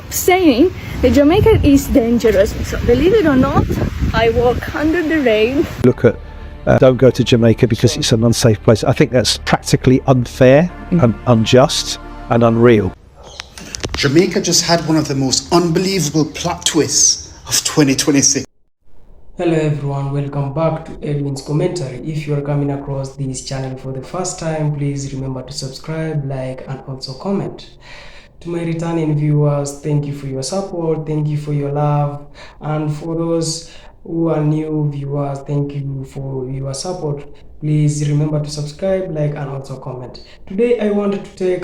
stop saying that Jamaica is dangerous. So believe it or not, I walk under the rain. Look at don't go to Jamaica because it's an unsafe place. I think that's practically unfair and unjust and unreal. Jamaica just had one of the most unbelievable plot twists of 2026. Hello everyone, welcome back to Edwin's commentary. If you are coming across this channel for the first time, please remember to subscribe, like and also comment. To my returning viewers, thank you for your support, thank you for your love, and for those who are new viewers, thank you for your support. Please remember to subscribe, like and also comment. Today I wanted to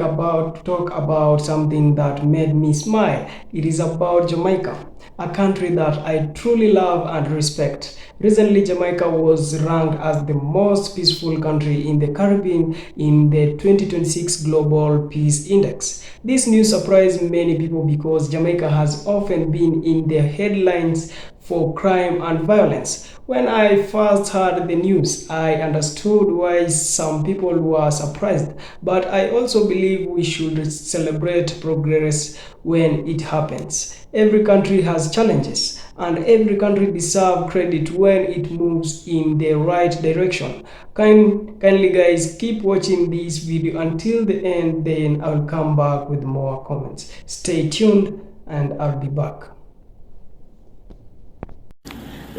talk about something that made me smile. It is about Jamaica, a country that I truly love and respect. Recently, Jamaica was ranked as the most peaceful country in the Caribbean in the 2026 Global Peace Index. This news surprised many people because Jamaica has often been in the headlines for crime and violence. When I first heard the news, I understood why some people were surprised, but I also believe we should celebrate progress when it happens. Every country has challenges, and every country deserves credit when it moves in the right direction. Kindly guys, keep watching this video until the end, then I'll come back with more comments. Stay tuned and I'll be back.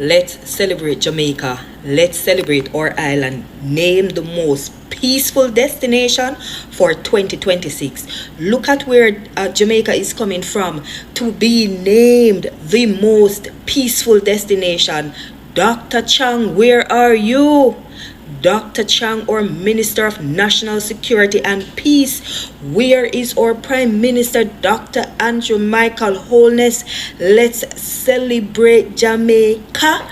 Let's celebrate Jamaica. Let's celebrate our island. Named the most peaceful destination for 2026. Look at where Jamaica is coming from to be named the most peaceful destination. Dr. Chang, where are you? Dr. Chang, our Minister of National Security and Peace. Where is our Prime Minister, Dr. Andrew Michael Holness? Let's celebrate Jamaica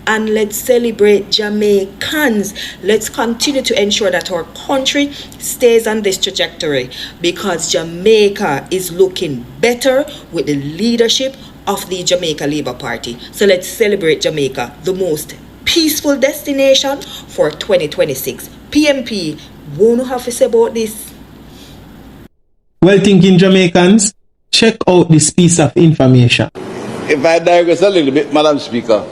and let's celebrate Jamaicans. Let's continue to ensure that our country stays on this trajectory because Jamaica is looking better with the leadership of the Jamaica Labour Party. So let's celebrate Jamaica, the most peaceful destination for 2026. PMP, what do you have to say about this? Well thinking Jamaicans, check out this piece of information. If I digress a little bit, Madam Speaker,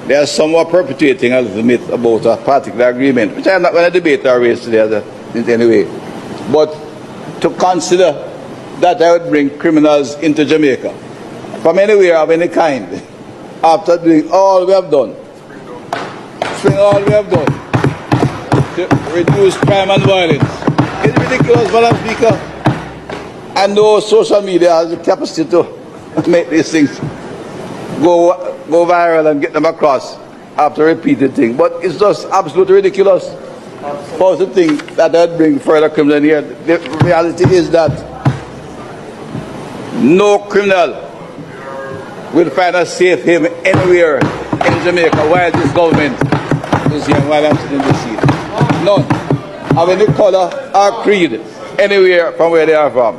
they are somewhat perpetuating a little myth about a particular agreement, which I'm not going to debate or raise today in any way. But to consider that I would bring criminals into Jamaica from anywhere of any kind, after doing all we have done, all we have done to reduce crime and violence. It's ridiculous, Madam Speaker. And no social media has the capacity to make these things go viral and get them across after repeated things. But it's just absolutely ridiculous for the thing that I'd bring further criminal in here. The reality is that no criminal will find a safe haven anywhere in Jamaica while this government is here, while I'm sitting in the seat. None of any color or creed anywhere from where they are from.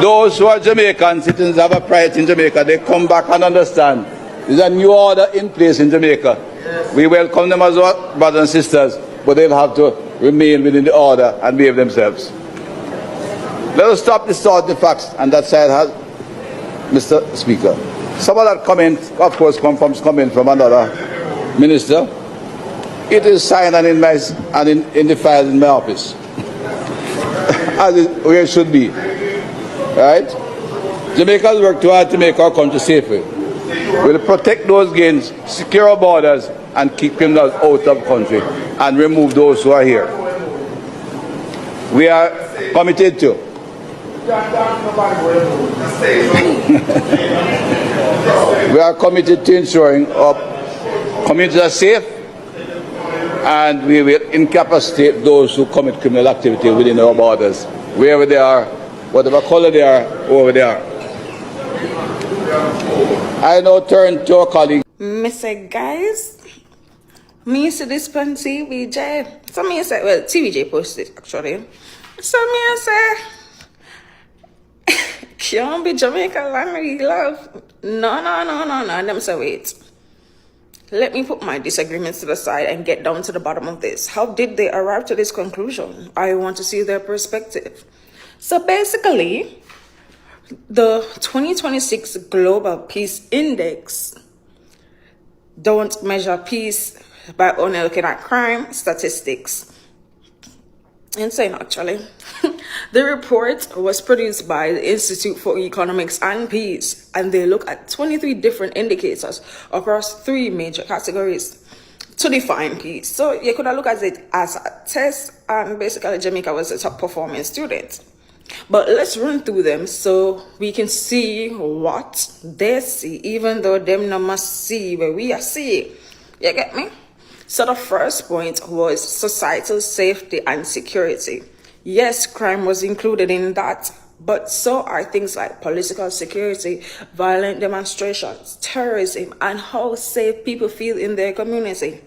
Those who are Jamaican citizens have a pride in Jamaica. They come back and understand there's a new order in place in Jamaica. We welcome them as our brothers and sisters, but they'll have to remain within the order and behave themselves. Let us stop distorting the facts, and that side has, Mr. Speaker. Some of that comment, of course, comes from another minister. It is signed and in the files in my office, where it should be. Right? Jamaica's work too hard to make our country safer. We'll protect those gains, secure our borders, and keep criminals out of the country, and remove those who are here. We are committed to. We are committed to ensuring our communities are safe, and we will incapacitate those who commit criminal activity within our borders, wherever they are, whatever color they are, whoever they are. I now turn to our colleague. Me say, guys, me used to this on TVJ. So me say, well, TVJ posted actually. So me say, can't be Jamaica land we love. No. Them say, wait. Let me put my disagreements to the side and get down to the bottom of this. How did they arrive to this conclusion? I want to see their perspective. So basically, The 2026 Global Peace Index don't measure peace by only looking at crime statistics. Insane, actually. The report was produced by the Institute for Economics and Peace, and they look at 23 different indicators across 3 major categories to define peace. So you could have looked at it as a test, and basically Jamaica was the top performing student. But let's run through them so we can see what they see, even though them no must see where we are seeing. You get me? So the first point was societal safety and security. Yes, crime was included in that, but so are things like political security, violent demonstrations, terrorism, and how safe people feel in their community.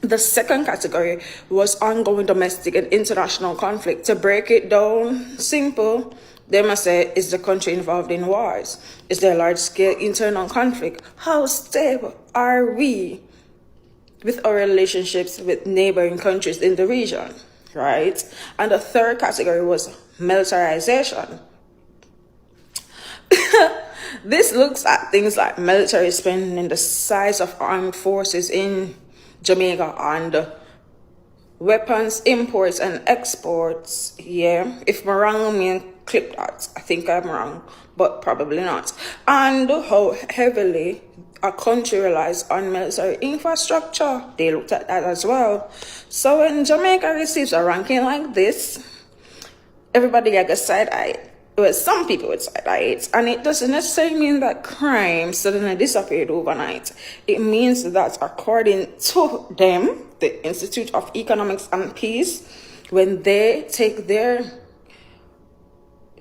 The second category was ongoing domestic and international conflict. To break it down simple, they must say, is the country involved in wars? Is there large-scale internal conflict? How stable are we with our relationships with neighboring countries in the region, right? And the third category was militarization. This looks at things like military spending, the size of armed forces in Jamaica, and weapons imports and exports. Yeah, if I'm wrong, me clip that. I think I'm wrong, but probably not. And how heavily a country relies on military infrastructure. They looked at that as well. So when Jamaica receives a ranking like this, everybody got a side eye. Well, some people would side eye it, and it doesn't necessarily mean that crime suddenly disappeared overnight. It means that according to them, the Institute of Economics and Peace, when they take their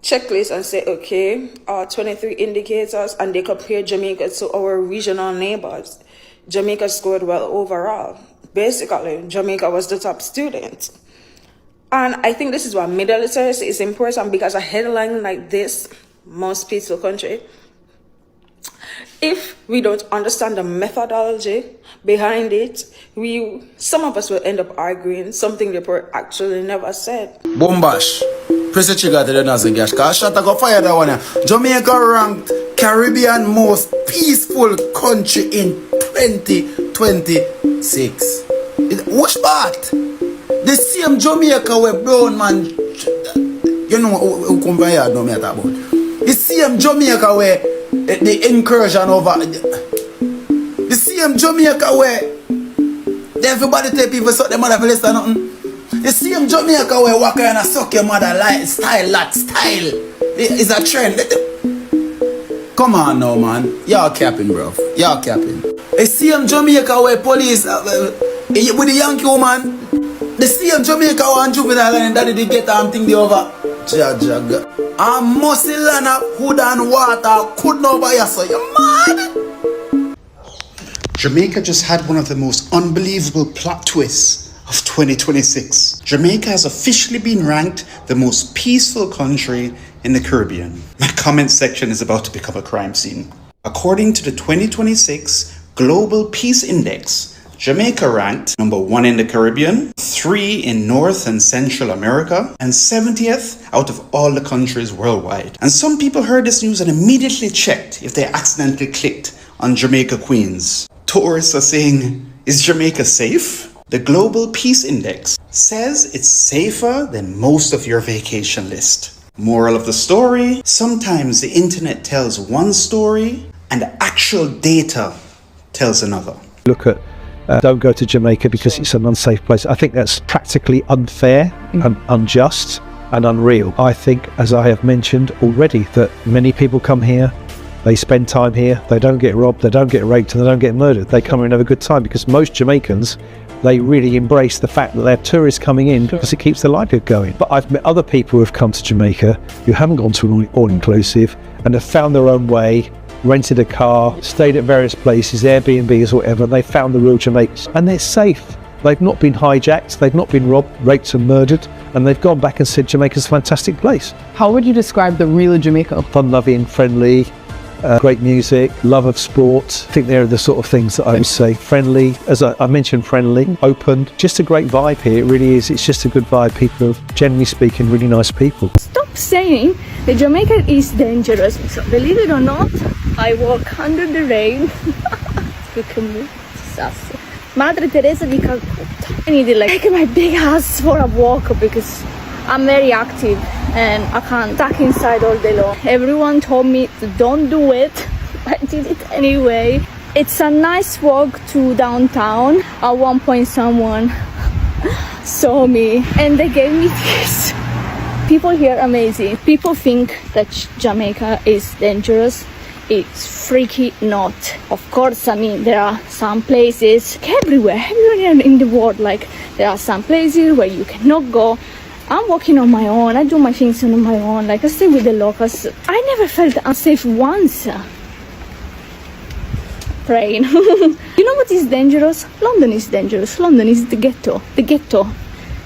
checklist and say, okay, 23 indicators, and they compare Jamaica to our regional neighbors, Jamaica scored well overall. Basically, Jamaica was the top student. And I think this is why middle literacy is important, because a headline like this, most peaceful country, if we don't understand the methodology behind it, some of us will end up arguing something the report actually never said. Bombash. Press the trigger to the nozzle gas, cause shot I go fire that one. Jamaica ranked Caribbean most peaceful country in 2026. What's that? The same Jamaica where brown man, you know who come from here, don't matter about. The same Jamaica where the incursion over, the same Jamaica where everybody tell people suck their mother for less than nothing. The same Jamaica where walk around and suck your mother like style, that style is a trend. Come on now, man. Y'all capping, bro. Y'all capping. The same Jamaica where police with the Yankee woman. The same Jamaica one juvenile and daddy they get thing the over. Jag. And muscle and food and water could not buy us, so you mad? Jamaica just had one of the most unbelievable plot twists of 2026. Jamaica has officially been ranked the most peaceful country in the Caribbean. My comment section is about to become a crime scene. According to the 2026 Global Peace Index, Jamaica ranked number 1 in the Caribbean, 3 in North and Central America, and 70th out of all the countries worldwide. And some people heard this news and immediately checked if they accidentally clicked on Jamaica Queens. Tourists are saying, is Jamaica safe? The Global Peace Index says it's safer than most of your vacation list. Moral of the story, sometimes the internet tells one story and the actual data tells another. Look at don't go to Jamaica because it's an unsafe place. I think that's practically unfair and unjust and unreal. I think, as I have mentioned already, that many people come here, they spend time here, they don't get robbed, they don't get raped, and they don't get murdered. They come here and have a good time, because most Jamaicans, they really embrace the fact that they're tourists coming in because it keeps their livelihood going. But I've met other people who have come to Jamaica who haven't gone to an all-inclusive and have found their own way, rented a car, stayed at various places, Airbnbs or whatever, and they found the real Jamaicans. And they're safe. They've not been hijacked, they've not been robbed, raped and murdered, and they've gone back and said Jamaica's a fantastic place. How would you describe the real Jamaica? Fun-loving, friendly, great music, love of sport. I think they're the sort of things that I would say. Friendly, as I mentioned, friendly, open, just a great vibe here. It really is. It's just a good vibe. People are, generally speaking, really nice people. Stop saying that Jamaica is dangerous. So believe it or not, I walk under the rain. Look at me, disaster. Madre Teresa di Calcutta. I need to take my big ass for a walk because I'm very active and I can't stuck inside all day long. Everyone told me to don't do it. I did it anyway. It's a nice walk to downtown. At one point someone saw me and they gave me this. People here are amazing. People think that Jamaica is dangerous. It's freaky not. Of course, I mean, there are some places everywhere in the world. Like, there are some places where you cannot go. I'm walking on my own. I do my things on my own. Like, I stay with the locals. I never felt unsafe once. Praying. You know what is dangerous? London is dangerous. London is the ghetto. The ghetto.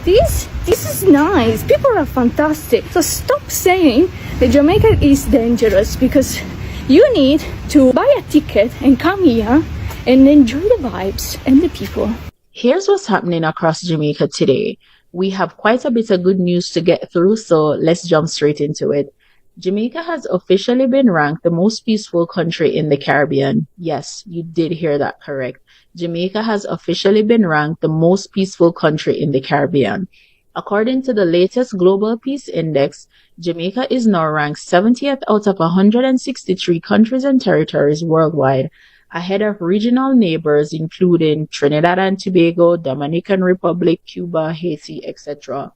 This is nice. People are fantastic. So stop saying that Jamaica is dangerous because you need to buy a ticket and come here and enjoy the vibes and the people. Here's what's happening across Jamaica today. We have quite a bit of good news to get through, so let's jump straight into it. Jamaica has officially been ranked the most peaceful country in the Caribbean. Yes, you did hear that correct. Jamaica has officially been ranked the most peaceful country in the Caribbean. According to the latest Global Peace Index, Jamaica is now ranked 70th out of 163 countries and territories worldwide, ahead of regional neighbors including Trinidad and Tobago, Dominican Republic, Cuba, Haiti, etc.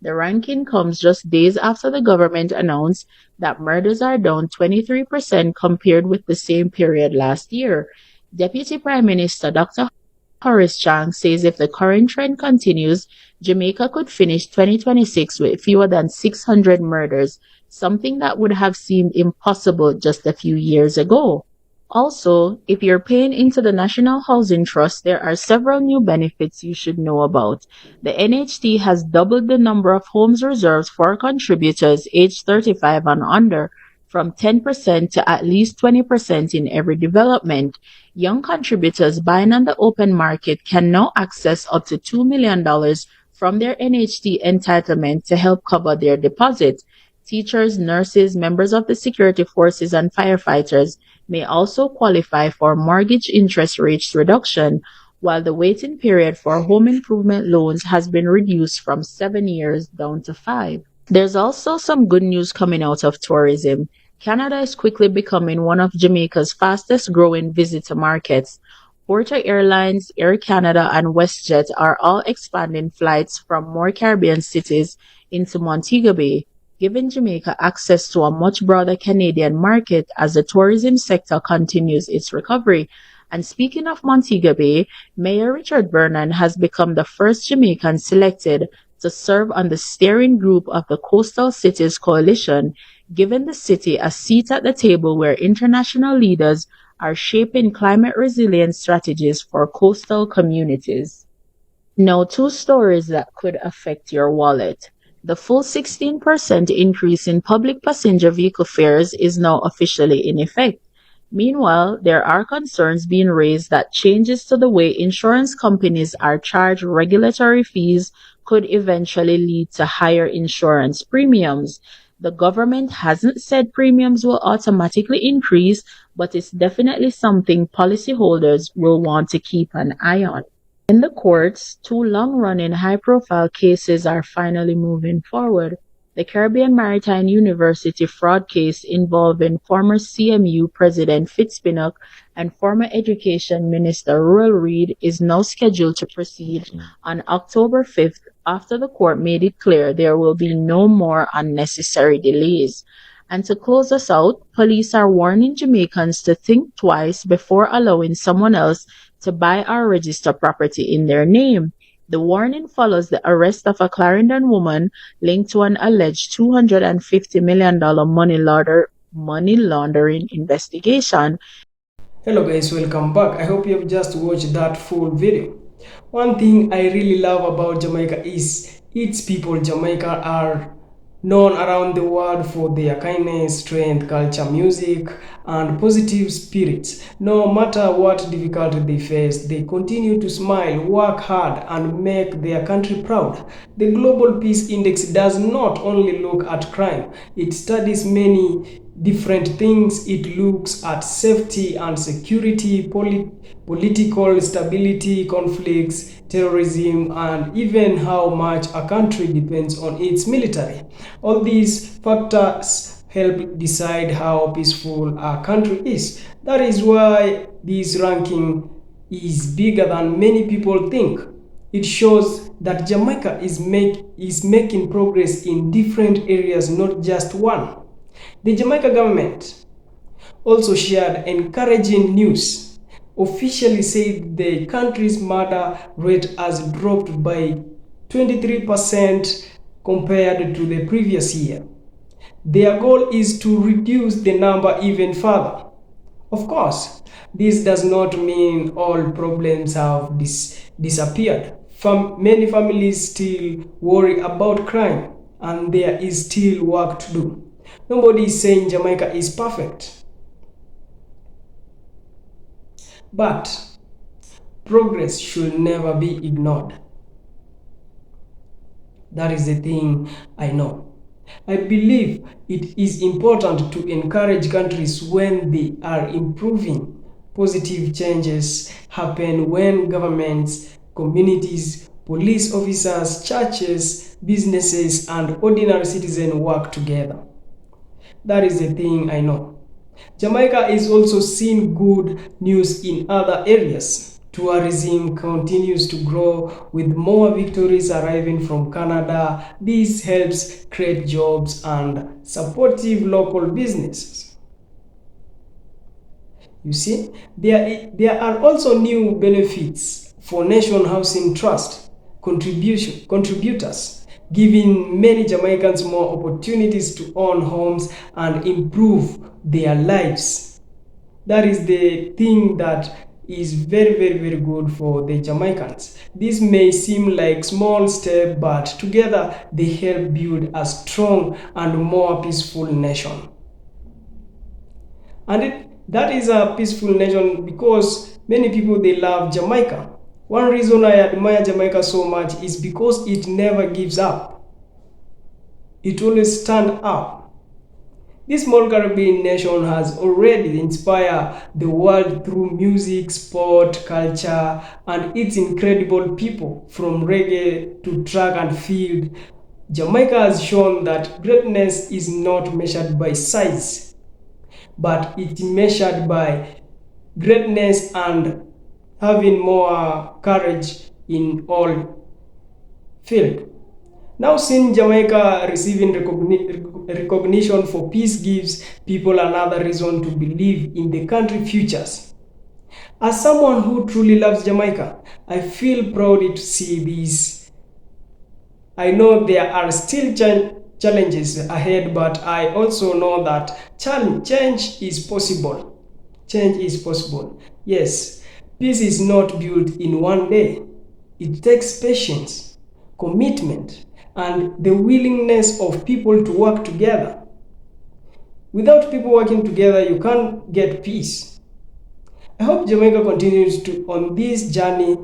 The ranking comes just days after the government announced that murders are down 23% compared with the same period last year. Deputy Prime Minister Dr. Horace Chang says if the current trend continues, Jamaica could finish 2026 with fewer than 600 murders, something that would have seemed impossible just a few years ago. Also, if you're paying into the National Housing Trust, there are several new benefits you should know about. The NHT has doubled the number of homes reserved for contributors aged 35 and under, from 10% to at least 20% in every development. Young contributors buying on the open market can now access up to $2 million from their NHT entitlement to help cover their deposit. Teachers, nurses, members of the security forces, and firefighters may also qualify for mortgage interest rates reduction, while the waiting period for home improvement loans has been reduced from 7 years down to 5. There's also some good news coming out of tourism. Canada is quickly becoming one of Jamaica's fastest growing visitor markets. Porter Airlines, Air Canada, and WestJet are all expanding flights from more Caribbean cities into Montego Bay, giving Jamaica access to a much broader Canadian market as the tourism sector continues its recovery. And speaking of Montego Bay, Mayor Richard Vernon has become the first Jamaican selected to serve on the steering group of the Coastal Cities Coalition, giving the city a seat at the table where international leaders are shaping climate resilience strategies for coastal communities. Now, two stories that could affect your wallet. The full 16% increase in public passenger vehicle fares is now officially in effect. Meanwhile, there are concerns being raised that changes to the way insurance companies are charged regulatory fees could eventually lead to higher insurance premiums. The government hasn't said premiums will automatically increase, but it's definitely something policyholders will want to keep an eye on. In the courts, two long-running high-profile cases are finally moving forward. The Caribbean Maritime University fraud case involving former CMU President Fitzpinnock and former Education Minister Ruel Reid is now scheduled to proceed on October 5th after the court made it clear there will be no more unnecessary delays. And to close us out, police are warning Jamaicans to think twice before allowing someone else to buy or register property in their name. The warning follows the arrest of a Clarendon woman linked to an alleged $250 million money laundering investigation. Hello guys, welcome back. I hope you have just watched that full video. One thing I really love about Jamaica is its people. Jamaica are known around the world for their kindness, strength, culture, music, and positive spirits. No matter what difficulty they face, they continue to smile, work hard, and make their country proud. The Global Peace Index does not only look at crime, it studies many different things. It looks at safety and security, political stability, conflicts, terrorism, and even how much a country depends on its military. All these factors help decide how peaceful a country is. That is why this ranking is bigger than many people think. It shows that Jamaica is making progress in different areas, not just one. The Jamaica government also shared encouraging news. Officially said the country's murder rate has dropped by 23% compared to the previous year. Their goal is to reduce the number even further. Of course, this does not mean all problems have disappeared. Many families still worry about crime, and there is still work to do. Nobody is saying Jamaica is perfect. But progress should never be ignored. That is the thing I know. I believe it is important to encourage countries when they are improving. Positive changes happen when governments, communities, police officers, churches, businesses, and ordinary citizens work together. That is the thing I know. Jamaica is also seeing good news in other areas. Tourism continues to grow with more victories arriving from Canada. This helps create jobs and supportive local businesses. You see, there are also new benefits for Nation Housing Trust contributors, giving many Jamaicans more opportunities to own homes and improve their lives. That is the thing that is very good for the Jamaicans. This may seem like small step, but together they help build a strong and more peaceful nation. And that is a peaceful nation because many people, they love Jamaica. One reason I admire Jamaica so much is because it never gives up. It always stands up. This small Caribbean nation has already inspired the world through music, sport, culture, and its incredible people. From reggae to track and field, Jamaica has shown that greatness is not measured by size, but it's measured by greatness and having more courage in all field. Now, seeing Jamaica receiving recognition for peace gives people another reason to believe in the country's futures. As someone who truly loves Jamaica, I feel proud to see this. I know there are still challenges ahead, but I also know that change is possible. Change is possible. Yes, peace is not built in one day. It takes patience, commitment, and the willingness of people to work together. Without people working together, you can't get peace. I hope Jamaica continues on this journey.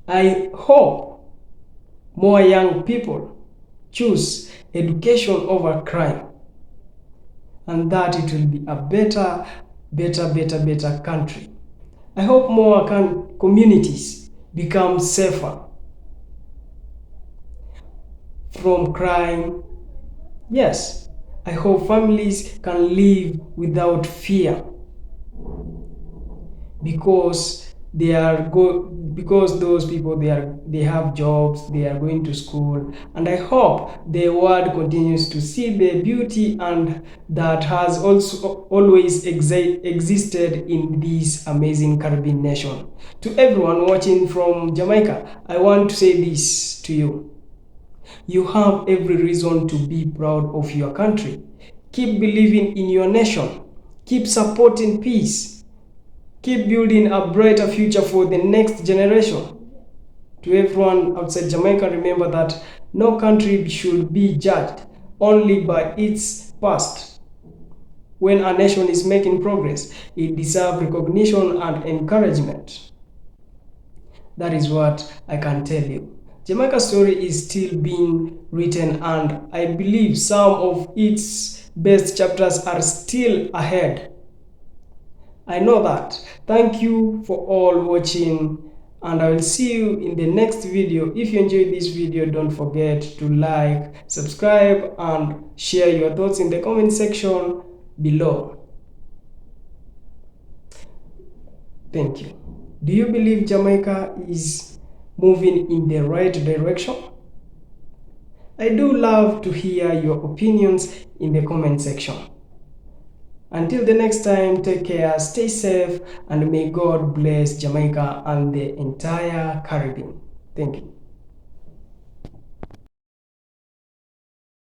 I hope more young people choose education over crime, and that it will be a better country. I hope more communities become safer from crime. Yes, I hope families can live without fear because those people, they have jobs, they are going to school, and I hope the world continues to see the beauty and that has also always existed in this amazing Caribbean nation. To everyone watching from Jamaica, I want to say this to you. You have every reason to be proud of your country. Keep believing in your nation. Keep supporting peace. Keep building a brighter future for the next generation. To everyone outside Jamaica, remember that no country should be judged only by its past. When a nation is making progress, it deserves recognition and encouragement. That is what I can tell you. Jamaica's story is still being written, and I believe some of its best chapters are still ahead. I know that. Thank you for all watching, and I will see you in the next video. If you enjoyed this video, don't forget to like, subscribe, and share your thoughts in the comment section below. Thank you. Do you believe Jamaica is moving in the right direction? I do love to hear your opinions in the comment section. Until the next time, take care, stay safe, and may God bless Jamaica and the entire Caribbean. Thank you.